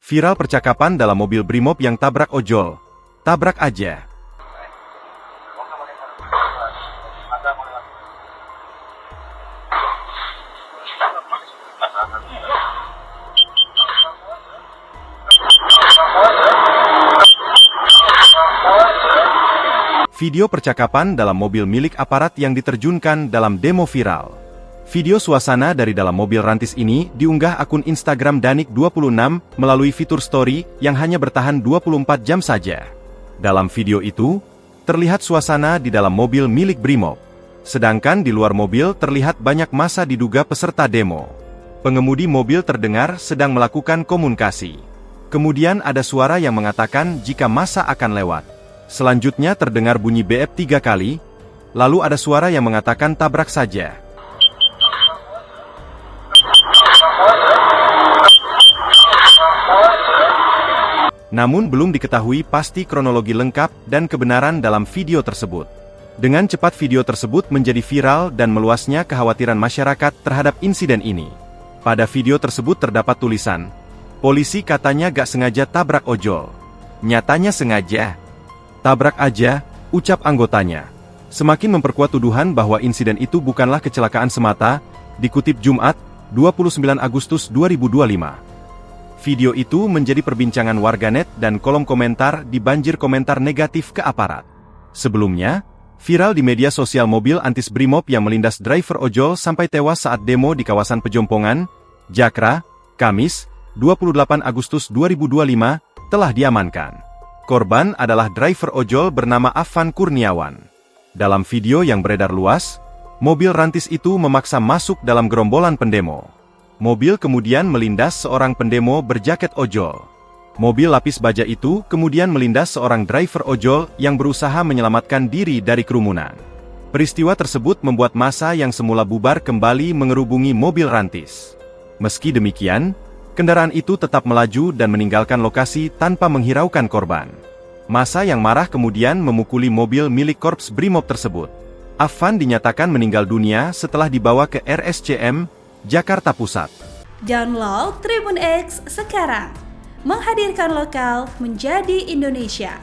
Viral percakapan dalam mobil Brimob yang tabrak ojol. Tabrak aja. Video percakapan dalam mobil milik aparat yang diterjunkan dalam demo viral. Video suasana dari dalam mobil rantis ini diunggah akun Instagram Danik26 melalui fitur story yang hanya bertahan 24 jam saja. Dalam video itu, terlihat suasana di dalam mobil milik Brimob. Sedangkan di luar mobil terlihat banyak massa diduga peserta demo. Pengemudi mobil terdengar sedang melakukan komunikasi. Kemudian ada suara yang mengatakan jika massa akan lewat. Selanjutnya terdengar bunyi BF 3 kali, lalu ada suara yang mengatakan tabrak saja. Namun belum diketahui pasti kronologi lengkap dan kebenaran dalam video tersebut. Dengan cepat video tersebut menjadi viral dan meluasnya kekhawatiran masyarakat terhadap insiden ini. Pada video tersebut terdapat tulisan, polisi katanya gak sengaja tabrak ojol. Nyatanya sengaja. Tabrak aja, ucap anggotanya. Semakin memperkuat tuduhan bahwa insiden itu bukanlah kecelakaan semata, dikutip Jumat, 29 Agustus 2025. Video itu menjadi perbincangan warganet dan kolom komentar dibanjir komentar negatif ke aparat. Sebelumnya, viral di media sosial mobil antis Brimob yang melindas driver ojol sampai tewas saat demo di kawasan Pejompongan, Jakra, Kamis, 28 Agustus 2025, telah diamankan. Korban adalah driver ojol bernama Afan Kurniawan. Dalam video yang beredar luas, mobil rantis itu memaksa masuk dalam gerombolan pendemo. Mobil kemudian melindas seorang pendemo berjaket ojol. Mobil lapis baja itu kemudian melindas seorang driver ojol yang berusaha menyelamatkan diri dari kerumunan. Peristiwa tersebut membuat massa yang semula bubar kembali mengerubungi mobil rantis. Meski demikian, kendaraan itu tetap melaju dan meninggalkan lokasi tanpa menghiraukan korban. Massa yang marah kemudian memukuli mobil milik Korps Brimob tersebut. Afan dinyatakan meninggal dunia setelah dibawa ke RSCM, Jakarta Pusat. Download Tribun X sekarang, menghadirkan lokal menjadi Indonesia.